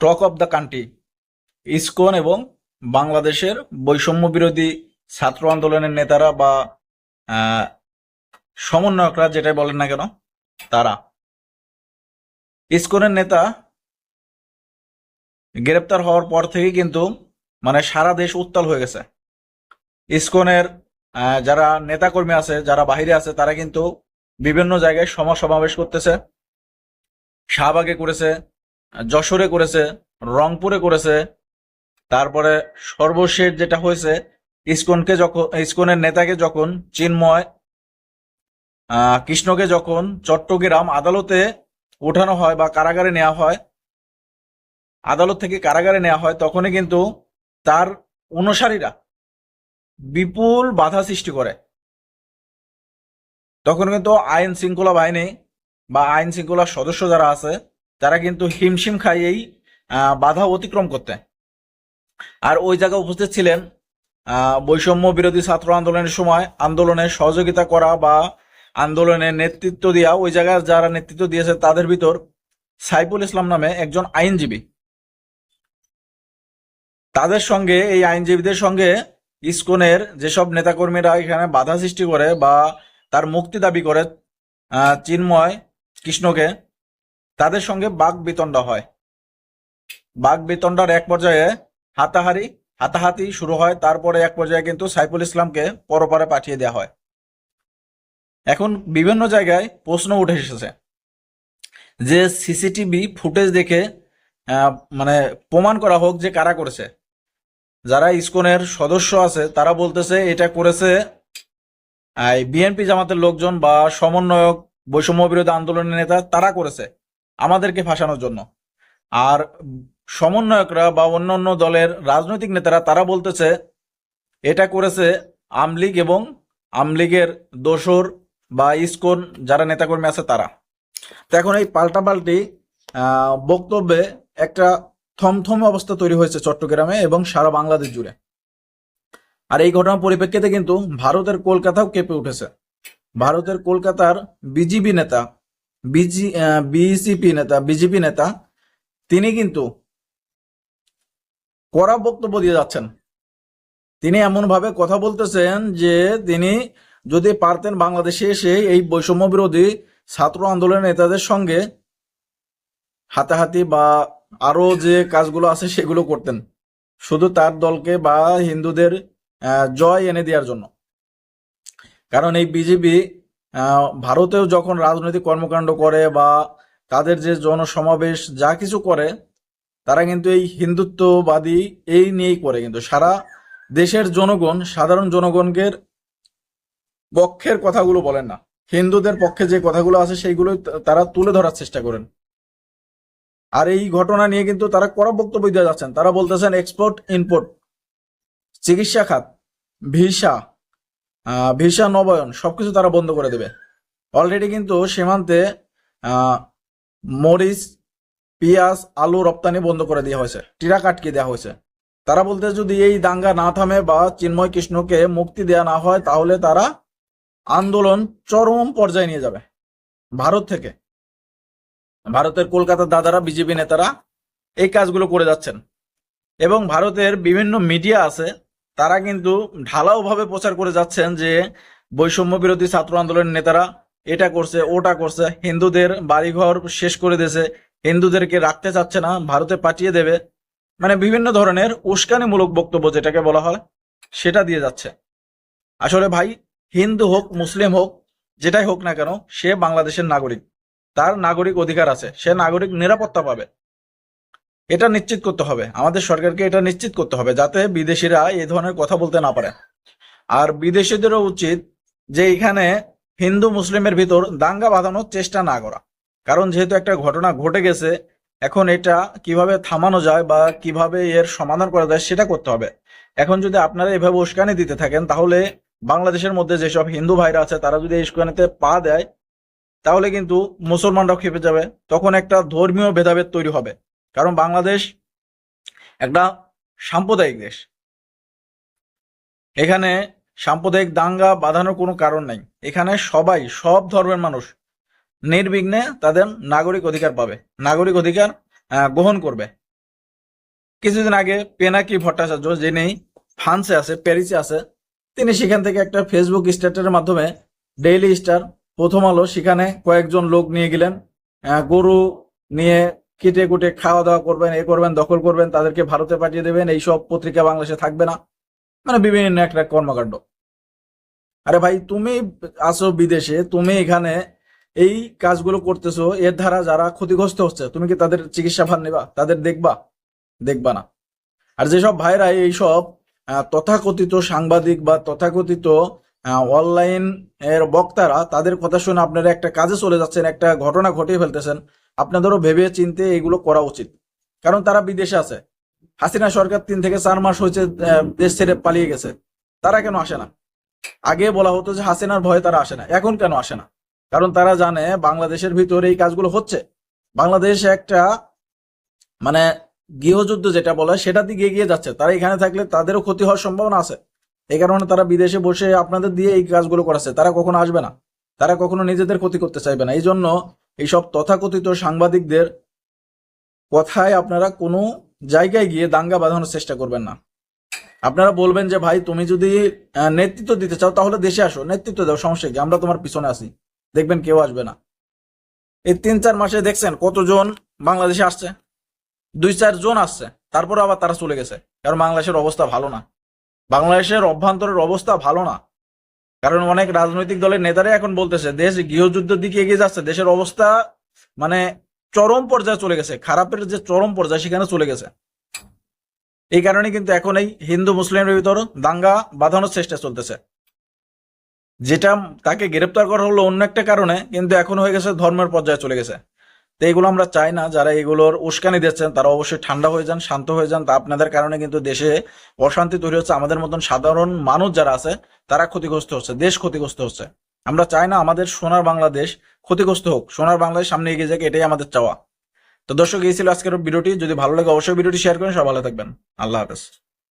Talk of the country ISKCON এবং বাংলাদেশের বৈষম্য বিরোধী ছাত্র আন্দোলনের নেতারা বা আহ, সমন্বয়করা যেটাই বলেন না কেন তারা ইসকনের নেতা গ্রেপ্তার হওয়ার পর থেকে কিন্তু মানে সারা দেশ উত্তাল হয়ে গেছে। ইসকনের যারা নেতাকর্মী আছে, যারা বাহিরে আছে, তারা কিন্তু বিভিন্ন জায়গায় সমাবেশ করতেছে। শাহবাগে করেছে, যশোরে করেছে, রংপুরে করেছে। তারপরে সর্বশেষ যেটা হয়েছে, ইসকনের নেতাকে যখন চিন্ময় কৃষ্ণকে যখন চট্টগ্রাম আদালতে ওঠানো হয় বা কারাগারে নেওয়া হয়, আদালত থেকে কারাগারে নেওয়া হয়, তখনই কিন্তু তার অনুসারীরা বিপুল বাধা সৃষ্টি করে। তখন কিন্তু আইন শৃঙ্খলা বাহিনী বা আইন শৃঙ্খলার সদস্য যারা আছে তারা কিন্তু হিমশিম খায় এই বাধা অতিক্রম করতে। আর ওই জায়গায় উপস্থিত ছিলেন বৈষম্য বিরোধী ছাত্র আন্দোলনের সময় আন্দোলনে সহযোগিতা করা বা আন্দোলনের নেতৃত্ব দেওয়া, ওই জায়গায় যারা নেতৃত্ব দিয়েছে তাদের ভিতর সাইফুল ইসলাম নামে একজন আইনজীবী। তাদের সঙ্গে, এই আইনজীবীদের সঙ্গে ইসকনের যেসব নেতাকর্মীরা এখানে বাধা সৃষ্টি করে বা তার মুক্তি দাবি করে চিন্ময় কৃষ্ণকে, তাদের সঙ্গে বাক বিতণ্ডা হয়। বাক বিতণ্ডার এক পর্যায়ে হাতাহাতি শুরু হয়। তারপরে এক পর্যায়ে কিন্তু সাইফুল ইসলামকে পরপারে পাঠিয়ে দেওয়া হয়। এখন বিভিন্ন জায়গায় প্রশ্ন উঠে এসেছে যে সিসিটিভি ফুটেজ দেখে মানে প্রমাণ করা হোক যে কারা করেছে। যারা ইসকনের সদস্য আছে তারা বলতেছে এটা করেছে বিএনপি জামাতের লোকজন বা সমন্বয়ক, বৈষম্য বিরোধী আন্দোলনের নেতা, তারা করেছে আমাদেরকে ফাঁসানোর জন্য। আর সমন্বয়করা বা অন্যান্য দলের রাজনৈতিক নেতারা তারা বলতেছে এটা করেছে আমলীগ এবং আমলীগের দোসর বা ইসকন যারা নেতাকর্মী আছে তারা। তো এখন এই পাল্টাপাল্টি বক্তব্যে একটা থমথমে অবস্থা তৈরি হয়েছে চট্টগ্রামে এবং সারা বাংলাদেশ জুড়ে। আর এই ঘটনার পরিপ্রেক্ষিতে কিন্তু ভারতের কলকাতাও কেঁপে উঠেছে। ভারতের কলকাতার বিজেপি নেতা, বিজেপি নেতা তিনি কিন্তু কড়া বক্তব্য দিয়ে যাচ্ছেন। তিনি এমন ভাবে কথা বলতেছেন যে তিনি যদি পারতেন বাংলাদেশে এসে এই বৈষম্য বিরোধী ছাত্র আন্দোলনের নেতাদের সঙ্গে হাতাহাতি বা আরো যে কাজগুলো আছে সেগুলো করতেন, শুধু তার দলকে বা হিন্দুদের জয় এনে দেওয়ার জন্য। কারণ এই বিজেপি ভারতেও যখন রাজনৈতিক কর্মকাণ্ড করে বা তাদের যে জনসমাবেশ যা কিছু করে, তারা কিন্তু এই হিন্দুত্ববাদী এই নিয়েই করে, কিন্তু সারা দেশের জনগণ, সাধারণ জনগণের পক্ষের কথাগুলো বলেন না। হিন্দুদের পক্ষে যে কথাগুলো আছে সেইগুলো তারা তুলে ধরার চেষ্টা করেন। আর এই ঘটনা নিয়ে কিন্তু তারা কড়া বক্তব্য দিয়ে যাচ্ছেন। তারা বলতেছেন এক্সপোর্ট ইম্পোর্ট, চিকিৎসা খাত, ভিসা নবায়ন সবকিছু তারা বন্ধ করে দেবে। অলরেডি কিন্তু সীমান্তে মরিচ, পেঁয়াজ, আলু রপ্তানি বন্ধ করে দেওয়া হয়েছে, টিরা আটকে দেওয়া হয়েছে। তারা বলতে যদি এই দাঙ্গা না থামে বা চিন্ময় কৃষ্ণকে মুক্তি দেওয়া না হয় তাহলে তারা আন্দোলন চরম পর্যায়ে নিয়ে যাবে। ভারত থেকে, ভারতের কলকাতার দাদারা, বিজেপি নেতারা এই কাজগুলো করে যাচ্ছেন এবং ভারতের বিভিন্ন মিডিয়া আছে তারা কিন্তু ঢালাও ভাবে প্রচার করে যাচ্ছেন যে বৈষম্য বিরোধী ছাত্র আন্দোলনের নেতারা এটা করছে, ওটা করছে, হিন্দুদের বাড়িঘর শেষ করে দিয়েছে, হিন্দুদেরকে রাখতে চাচ্ছে না, ভারতে পাঠিয়ে দেবে। মানে বিভিন্ন ধরনের উস্কানিমূলক বক্তব্য যেটাকে বলা হয় সেটা দিয়ে যাচ্ছে। আসলে ভাই, হিন্দু হোক, মুসলিম হোক, যেটাই হোক না কেন, সে বাংলাদেশের নাগরিক, তার নাগরিক অধিকার আছে, সে নাগরিক নিরাপত্তা পাবে। এটা নিশ্চিত করতে হবে, আমাদের সরকারকে এটা নিশ্চিত করতে হবে যাতে বিদেশিরা এই ধরনের কথা বলতে না পারে। আর বিদেশিদেরও উচিত যে এখানে হিন্দু মুসলিমের ভিতর দাঙ্গা বাঁধানোর চেষ্টা না করা। কারণ যেহেতু একটা ঘটনা ঘটে গেছে, এখন এটা কিভাবে থামানো যায় বা কিভাবে এর সমাধান করা যায় সেটা করতে হবে। এখন যদি আপনারা এভাবে উস্কানি দিতে থাকেন তাহলে বাংলাদেশের মধ্যে যেসব হিন্দু ভাইরা আছে তারা যদি এই উস্কানিতে পা দেয় তাহলে কিন্তু মুসলমানরাও খেপে যাবে, তখন একটা ধর্মীয় ভেদাভেদ তৈরি হবে। কারণ বাংলাদেশ একটা সাম্প্রদায়িক দেশ, এখানে সাম্প্রদায়িক দাঙ্গা বাঁধানোর কোনো কারণ নাই। এখানে সবাই, সব ধর্মের মানুষ নির্বিঘ্নে তাদের নাগরিক অধিকার পাবে, নাগরিক অধিকার গ্রহণ করবে। কিছুদিন আগে পেনাকি ভট্টাচার্য, যিনি ফ্রান্সে আছে, প্যারিসে আছে, তিনি সেখান থেকে একটা ফেসবুক স্ট্যাটাসের মাধ্যমে ডেইলি স্টার, প্রথম আলো, সেখানে কয়েকজন লোক নিয়ে গেলেন, গরু নিয়ে কেটে কুটে খাওয়া দাওয়া করবেন, এ করবেন, দখল করবেন, তাদেরকে ভারতে পাঠিয়ে দেবেন, এইসব পত্রিকা বাংলাদেশে থাকবে না, মানে বিভিন্ন একটা কর্মকাণ্ড। আরে ভাই, তুমি আছো বিদেশে, তুমি এখানে এই কাজগুলো করতেছো, এর দ্বারা যারা ক্ষতিগ্রস্ত হচ্ছে, তুমি কি তাদের চিকিৎসা ভার নেবা, তাদের দেখবা? দেখবা না। আর যেসব ভাইরা এইসব তথাকথিত সাংবাদিক বা তথাকথিত অনলাইন এর বক্তারা, তাদের কথা শুনে আপনারা একটা কাজে চলে যাচ্ছেন, একটা ঘটনা ঘটিয়ে ফেলতেছেন, আপনাদেরও ভেবে চিন্তে এগুলো করা উচিত। কারণ তারা বিদেশে আছে, হাসিনা সরকার 3 থেকে 4 মাস হয়েছে দেশ ছেড়ে পালিয়ে গেছে, তারা কেন আসে না? আগে বলা হতো যে হাসিনার ভয়ে তারা আসে না, এখন কেন আসে না? কারণ তারা জানে বাংলাদেশের ভিতরে এই কাজগুলো হচ্ছে। বাংলাদেশ একটা মানে গৃহযুদ্ধ যেটা বলা হয় সেটা দিকে এগিয়ে যাচ্ছে, তারা এখানে থাকলে তাদেরও ক্ষতি হওয়ার সম্ভাবনা আছে। এই কারণে তারা বিদেশে বসে আপনাদের দিয়ে এই কাজগুলো করাচ্ছে, তারা কখনো আসবে না, তারা কখনো নিজেদের ক্ষতি করতে চাইবে না। এই জন্য এইসব তথাকথিত সাংবাদিকদের কথায় আপনারা কোনো জায়গায় গিয়ে দাঙ্গা বাঁধানোর চেষ্টা করবেন না। আপনারা বলবেন যে ভাই, তুমি যদি নেতৃত্ব দিতে চাও তাহলে দেশে আসো, নেতৃত্ব দাও, সমস্যা কি, আমরা তোমার পিছনে আছি। দেখবেন কেউ আসবে না। এই 3-4 মাসে দেখছেন কতজন বাংলাদেশে আসছে? 2-4 জন আসছে, তারপর আবার তারা চলে গেছে, কারণ বাংলাদেশের অবস্থা ভালো না, বাংলাদেশের অভ্যন্তরের অবস্থা ভালো না। কারণ অনেক রাজনৈতিক দলের নেতারাই এখন বলতেছে দেশ গৃহযুদ্ধের দিকে এগিয়ে যাচ্ছে, দেশের অবস্থা মানে চরম পর্যায়ে চলে গেছে, খারাপের যে চরম পর্যায়ে সেখানে চলে গেছে। এই কারণে কিন্তু এখন এই হিন্দু মুসলিমের ভিতর দাঙ্গা বাঁধানোর চেষ্টা চলতেছে, যেটা তাকে গ্রেপ্তার করা হলো অন্য একটা কারণে, কিন্তু এখন হয়ে গেছে ধর্মের পর্যায়ে চলে গেছে। তো এগুলো আমরা চাই না, যারা এগুলোর উস্কানি দিচ্ছেন তারা অবশ্যই ঠান্ডা হয়ে যান, শান্ত হয়ে যান। তা আপনাদের কারণে কিন্তু দেশে অশান্তি তৈরি হচ্ছে, আমাদের মতন সাধারণ মানুষ যারা আছে তারা ক্ষতিগ্রস্ত হচ্ছে, দেশ ক্ষতিগ্রস্ত হচ্ছে। আমরা চাই না আমাদের সোনার বাংলাদেশ ক্ষতিগ্রস্ত হোক, সোনার বাংলাদেশ সামনে এগিয়ে যাক, এটাই আমাদের চাওয়া। তো দর্শক, এই ছিল আজকের ভিডিওটি। যদি ভালো লাগে অবশ্যই ভিডিওটি শেয়ার করেন। সবাই ভালো থাকবেন। আল্লাহ হাফেজ।